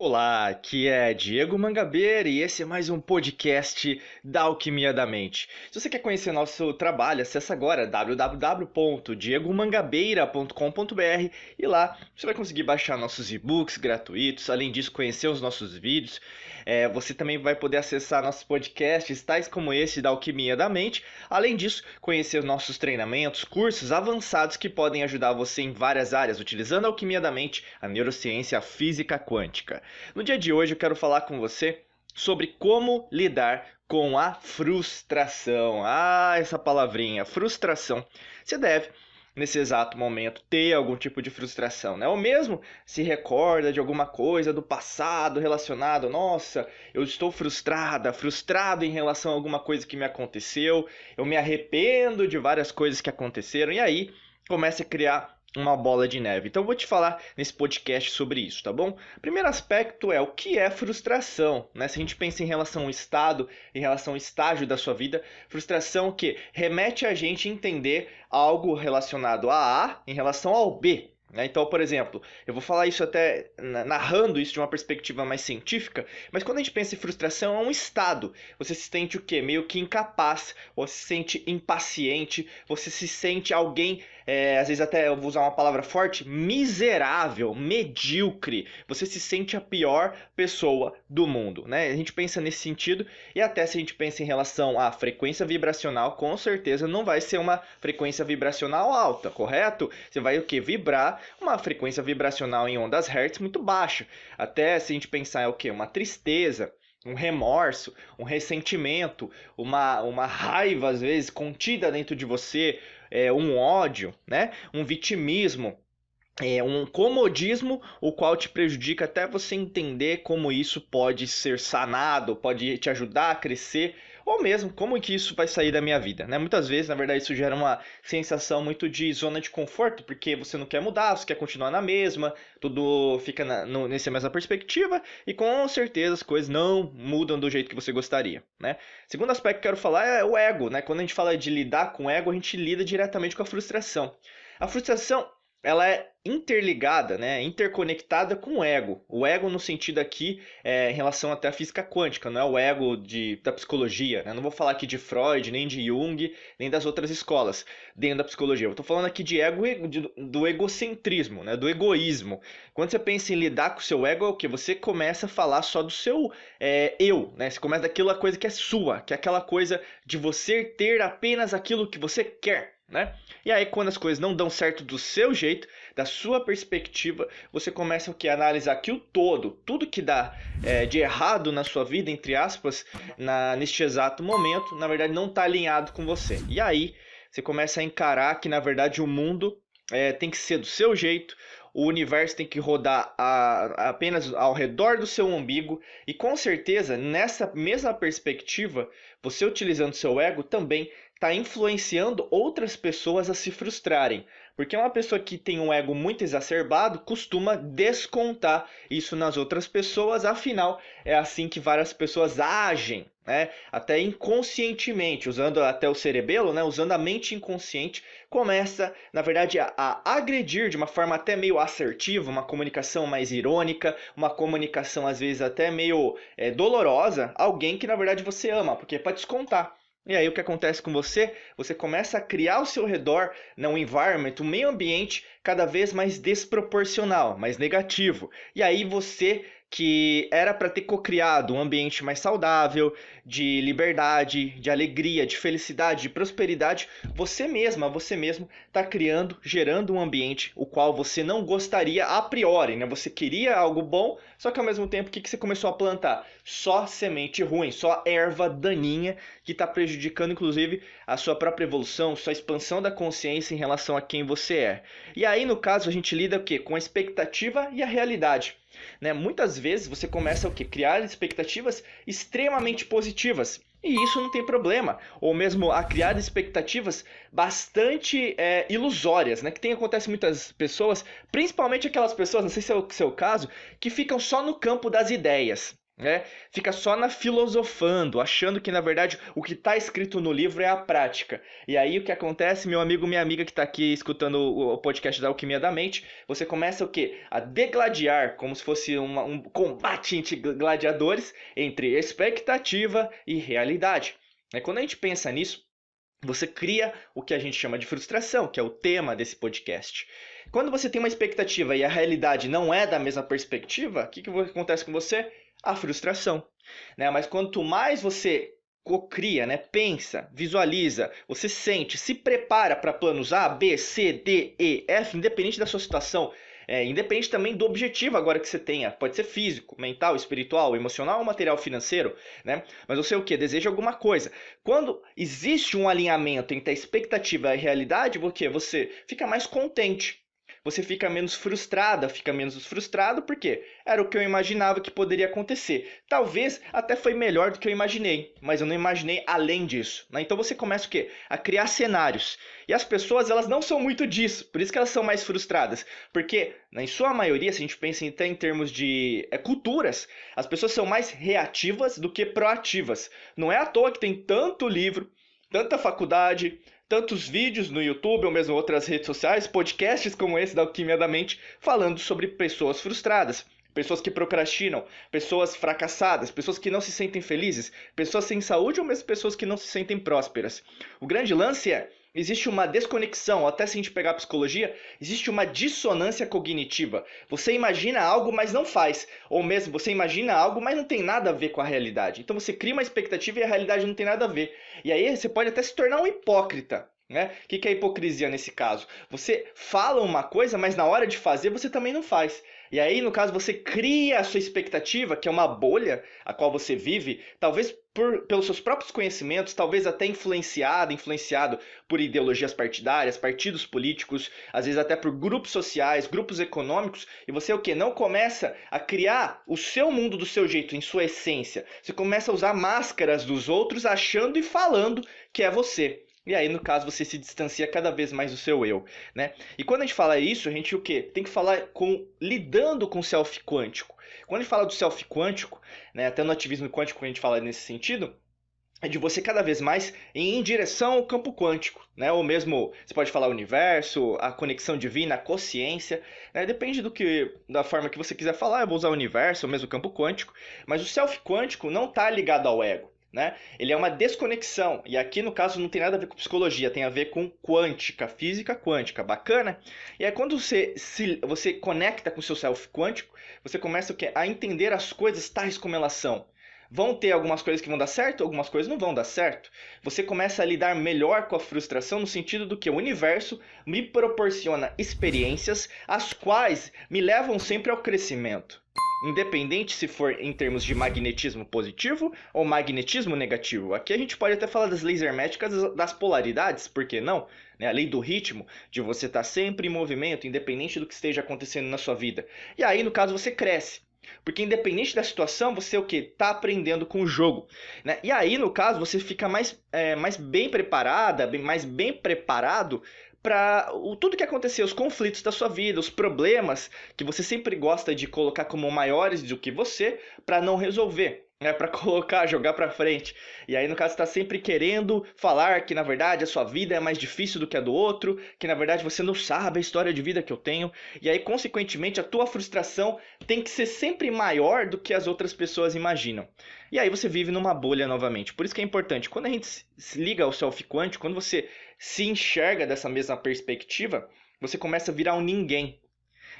Olá, aqui é Diego Mangabeira e esse é mais um podcast da Alquimia da Mente. Se você quer conhecer nosso trabalho, acesse agora www.diegomangabeira.com.br e lá você vai conseguir baixar nossos e-books gratuitos, além disso conhecer os nossos vídeos. Você também vai poder acessar nossos podcasts, tais como esse da Alquimia da Mente. Além disso, conhecer os nossos treinamentos, cursos avançados que podem ajudar você em várias áreas, utilizando a Alquimia da Mente, a neurociência, a física quântica. No dia de hoje eu quero falar com você sobre como lidar com a frustração. Essa palavrinha, frustração. Você deve, nesse exato momento, ter algum tipo de frustração, né? Ou mesmo se recorda de alguma coisa do passado relacionado, nossa, eu estou frustrado em relação a alguma coisa que me aconteceu, eu me arrependo de várias coisas que aconteceram, e aí começa a criar uma bola de neve. Então eu vou te falar nesse podcast sobre isso, tá bom? Primeiro aspecto é o que é frustração, né? Se a gente pensa em relação ao estado, em relação ao estágio da sua vida, frustração que remete a gente a entender algo relacionado a A em relação ao B. Então, por exemplo, eu vou falar isso até narrando isso de uma perspectiva mais científica, mas quando a gente pensa em frustração, é um estado. Você se sente o quê? Meio que incapaz, você se sente impaciente, você se sente alguém, às vezes até eu vou usar uma palavra forte, miserável, medíocre. Você se sente a pior pessoa do mundo, né? A gente pensa nesse sentido e até se a gente pensa em relação à frequência vibracional, com certeza não vai ser uma frequência vibracional alta, correto? Você vai o quê? Vibrar uma frequência vibracional em ondas Hertz muito baixa. Até se a gente pensar é o quê? Uma tristeza, um remorso, um ressentimento, uma raiva às vezes contida dentro de você, um ódio, né? Um vitimismo. Um comodismo o qual te prejudica até você entender como isso pode ser sanado, pode te ajudar a crescer, ou mesmo como que isso vai sair da minha vida, né? Muitas vezes, na verdade, isso gera uma sensação muito de zona de conforto, porque você não quer mudar, você quer continuar na mesma, tudo fica nessa mesma perspectiva, e com certeza as coisas não mudam do jeito que você gostaria, né? Segundo aspecto que eu quero falar é o ego, né? Quando a gente fala de lidar com o ego, a gente lida diretamente com a frustração. A frustração ela é interligada, né, interconectada com o ego. O ego no sentido aqui em relação até à física quântica, não é o ego da psicologia. Né? Não vou falar aqui de Freud, nem de Jung, nem das outras escolas dentro da psicologia. Eu estou falando aqui de ego, do egocentrismo, né, do egoísmo. Quando você pensa em lidar com o seu ego, é o que? Você começa a falar só do seu eu. Né? Você começa daquela coisa que é sua, que é aquela coisa de você ter apenas aquilo que você quer. Né? E aí quando as coisas não dão certo do seu jeito, da sua perspectiva, você começa o que? A analisar que o todo, tudo que dá de errado na sua vida, entre aspas, neste exato momento, na verdade não está alinhado com você. E aí você começa a encarar que na verdade o mundo tem que ser do seu jeito, o universo tem que rodar apenas ao redor do seu umbigo, e com certeza nessa mesma perspectiva, você utilizando seu ego também está influenciando outras pessoas a se frustrarem. Porque uma pessoa que tem um ego muito exacerbado costuma descontar isso nas outras pessoas, afinal é assim que várias pessoas agem, né? Até inconscientemente, usando até o cerebelo, né? Usando a mente inconsciente, começa, na verdade, a agredir de uma forma até meio assertiva, uma comunicação mais irônica, uma comunicação às vezes até meio dolorosa, alguém que na verdade você ama, porque é para descontar. E aí o que acontece com você? Você começa a criar ao seu redor, um environment, um meio ambiente cada vez mais desproporcional, mais negativo. E aí você que era para ter cocriado um ambiente mais saudável, de liberdade, de alegria, de felicidade, de prosperidade, você mesmo está criando, gerando um ambiente o qual você não gostaria a priori, né? Você queria algo bom, só que ao mesmo tempo o que você começou a plantar? Só semente ruim, só erva daninha que está prejudicando inclusive a sua própria evolução, sua expansão da consciência em relação a quem você é. E aí no caso a gente lida o quê? Com a expectativa e a realidade. Né? Muitas vezes você começa o quê? Criar expectativas extremamente positivas. E isso não tem problema. Ou mesmo a criar expectativas bastante ilusórias, né? Que acontece muitas pessoas, principalmente aquelas pessoas, não sei se é o seu caso, que ficam só no campo das ideias. né? Fica só na filosofando, achando que na verdade o que está escrito no livro é a prática. E aí o que acontece, meu amigo, minha amiga que está aqui escutando o podcast da Alquimia da Mente, você começa o quê? A degladiar, como se fosse um combate entre gladiadores, entre expectativa e realidade. Quando a gente pensa nisso, você cria o que a gente chama de frustração, que é o tema desse podcast. Quando você tem uma expectativa e a realidade não é da mesma perspectiva, o que acontece com você? A frustração. Mas quanto mais você cocria, pensa, visualiza, você sente, se prepara para planos A, B, C, D, E, F, independente da sua situação, independente também do objetivo agora que você tenha, pode ser físico, mental, espiritual, emocional ou material financeiro, mas você o que? Deseja alguma coisa. Quando existe um alinhamento entre a expectativa e a realidade, o que? Você fica mais contente. Você fica menos frustrada, fica menos frustrado, porque era o que eu imaginava que poderia acontecer. Talvez até foi melhor do que eu imaginei, mas eu não imaginei além disso. Então você começa o quê? A criar cenários. E as pessoas, elas não são muito disso, por isso que elas são mais frustradas. Porque, em sua maioria, se a gente pensa até em termos de culturas, as pessoas são mais reativas do que proativas. Não é à toa que tem tanto livro, tanta faculdade, tantos vídeos no YouTube ou mesmo outras redes sociais, podcasts como esse da Alquimia da Mente, falando sobre pessoas frustradas, pessoas que procrastinam, pessoas fracassadas, pessoas que não se sentem felizes, pessoas sem saúde ou mesmo pessoas que não se sentem prósperas. O grande lance é: existe uma desconexão, até se a gente pegar a psicologia, existe uma dissonância cognitiva. Você imagina algo, mas não faz. Ou mesmo, você imagina algo, mas não tem nada a ver com a realidade. Então você cria uma expectativa e a realidade não tem nada a ver. E aí você pode até se tornar um hipócrita. O que é hipocrisia nesse caso? Você fala uma coisa, mas na hora de fazer você também não faz. E aí, no caso, você cria a sua expectativa, que é uma bolha a qual você vive, talvez pelos seus próprios conhecimentos, talvez até influenciado por ideologias partidárias, partidos políticos, às vezes até por grupos sociais, grupos econômicos, e você o quê? Não começa a criar o seu mundo do seu jeito, em sua essência. Você começa a usar máscaras dos outros, achando e falando que é você. E aí, no caso, você se distancia cada vez mais do seu eu, E quando a gente fala isso, a gente o quê? Tem que falar lidando com o self quântico. Quando a gente fala do self quântico, até no ativismo quântico a gente fala nesse sentido, é de você cada vez mais ir em direção ao campo quântico, Ou mesmo, você pode falar universo, a conexão divina, a consciência, Depende da forma que você quiser falar, eu vou usar o universo ou mesmo o campo quântico, mas o self quântico não está ligado ao ego. Ele é uma desconexão, e aqui no caso não tem nada a ver com psicologia, tem a ver com quântica, física quântica, bacana? E aí quando você conecta com o seu self quântico, você começa a entender as coisas tais como elas são. Vão ter algumas coisas que vão dar certo, algumas coisas não vão dar certo. Você começa a lidar melhor com a frustração no sentido do que o universo me proporciona experiências as quais me levam sempre ao crescimento. Independente se for em termos de magnetismo positivo ou magnetismo negativo. Aqui a gente pode até falar das leis herméticas, das polaridades, por que não? A lei do ritmo, de você estar sempre em movimento, independente do que esteja acontecendo na sua vida. E aí, no caso, você cresce. Porque independente da situação, você o quê? Tá aprendendo com o jogo. E aí, no caso, você fica mais bem preparada, mais bem preparado para tudo que acontecer, os conflitos da sua vida, os problemas que você sempre gosta de colocar como maiores do que você, para não resolver. Para colocar, jogar para frente. E aí, no caso, está sempre querendo falar que, na verdade, a sua vida é mais difícil do que a do outro, que, na verdade, você não sabe a história de vida que eu tenho. E aí, consequentemente, a tua frustração tem que ser sempre maior do que as outras pessoas imaginam. E aí você vive numa bolha novamente. Por isso que é importante, quando a gente se liga ao self quântico, quando você se enxerga dessa mesma perspectiva, você começa a virar um ninguém.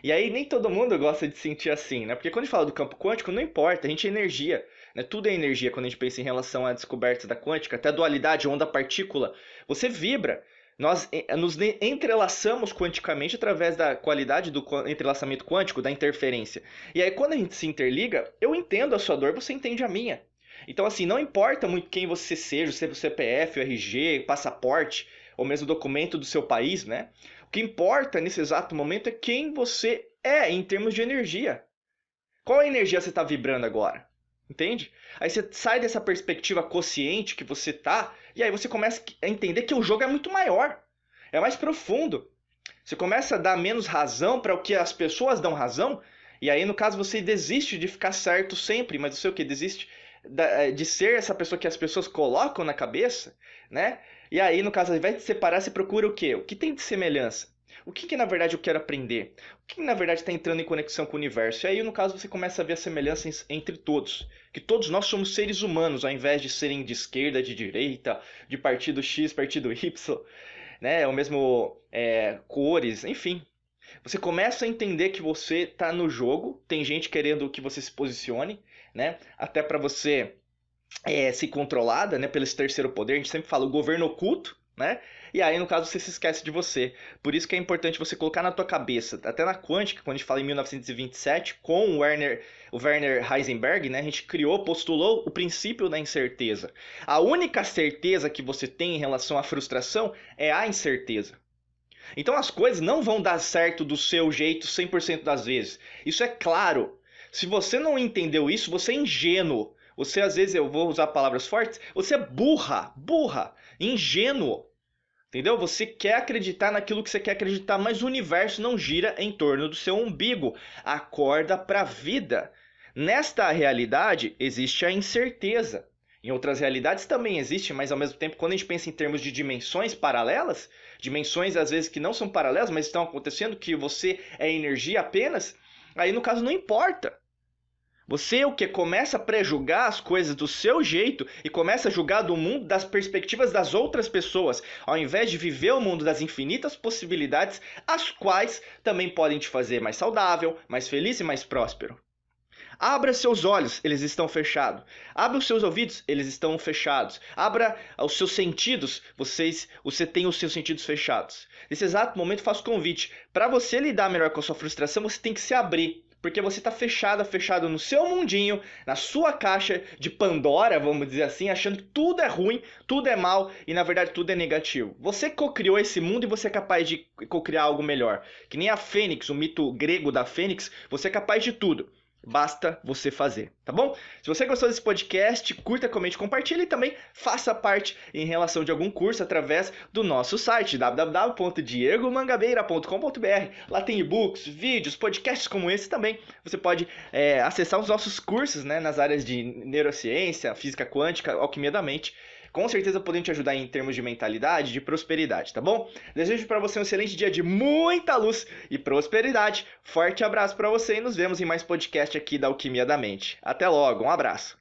E aí nem todo mundo gosta de sentir assim, Porque quando a gente fala do campo quântico, não importa, a gente é energia. Tudo é energia quando a gente pensa em relação à descoberta da quântica, até a dualidade onda-partícula. Você vibra. Nós nos entrelaçamos quanticamente através da qualidade do entrelaçamento quântico, da interferência. E aí quando a gente se interliga, eu entendo a sua dor, você entende a minha. Então assim, não importa muito quem você seja, o CPF, o RG, passaporte, ou mesmo o documento do seu país, O que importa nesse exato momento é quem você é em termos de energia. Qual energia você está vibrando agora? Entende? Aí você sai dessa perspectiva consciente que você tá, e aí você começa a entender que o jogo é muito maior, é mais profundo. Você começa a dar menos razão para o que as pessoas dão razão, E aí, no caso, você desiste de ficar certo sempre, mas você o quê? Desiste de ser essa pessoa que as pessoas colocam na cabeça, né? E aí, no caso, ao invés de separar, você procura o quê? O que tem de semelhança? O que na verdade eu quero aprender? O que na verdade está entrando em conexão com o universo? E aí, no caso, você começa a ver a semelhança entre todos. Que todos nós somos seres humanos, ao invés de serem de esquerda, de direita, de partido X, partido Y, né? Ou mesmo cores, enfim. Você começa a entender que você está no jogo, tem gente querendo que você se posicione, né? Até para você se controlada, né, pelo esse terceiro poder. A gente sempre fala o governo oculto, né? E aí, no caso, você se esquece de você. Por isso que é importante você colocar na tua cabeça, até na quântica, quando a gente fala em 1927, com o Werner Heisenberg, né, a gente postulou o princípio da incerteza. A única certeza que você tem em relação à frustração é a incerteza. Então as coisas não vão dar certo do seu jeito 100% das vezes. Isso é claro. Se você não entendeu isso, você é ingênuo. Você, às vezes, eu vou usar palavras fortes, você é burra, ingênuo. Entendeu? Você quer acreditar naquilo que você quer acreditar, mas o universo não gira em torno do seu umbigo. Acorda para a vida. Nesta realidade existe a incerteza. Em outras realidades também existe, mas ao mesmo tempo, quando a gente pensa em termos de dimensões paralelas, dimensões às vezes que não são paralelas, mas estão acontecendo, que você é energia apenas, aí no caso não importa. Você o que começa a pré-julgar as coisas do seu jeito e começa a julgar do mundo das perspectivas das outras pessoas, ao invés de viver o mundo das infinitas possibilidades, as quais também podem te fazer mais saudável, mais feliz e mais próspero. Abra seus olhos, eles estão fechados. Abra os seus ouvidos, eles estão fechados. Abra os seus sentidos, você tem os seus sentidos fechados. Nesse exato momento, faço convite. Para você lidar melhor com a sua frustração, você tem que se abrir. Porque você está fechado no seu mundinho, na sua caixa de Pandora, vamos dizer assim, achando que tudo é ruim, tudo é mal e na verdade tudo é negativo. Você cocriou esse mundo e você é capaz de cocriar algo melhor. Que nem a Fênix, o mito grego da Fênix, você é capaz de tudo. Basta você fazer, tá bom? Se você gostou desse podcast, curta, comente, compartilhe e também faça parte em relação de algum curso através do nosso site www.diegomangabeira.com.br. Lá tem e-books, vídeos, podcasts como esse também. Você pode acessar os nossos cursos, né, nas áreas de neurociência, física quântica, alquimia da mente. Com certeza podem te ajudar em termos de mentalidade, de prosperidade, tá bom? Desejo para você um excelente dia de muita luz e prosperidade. Forte abraço para você e nos vemos em mais podcast aqui da Alquimia da Mente. Até logo, um abraço.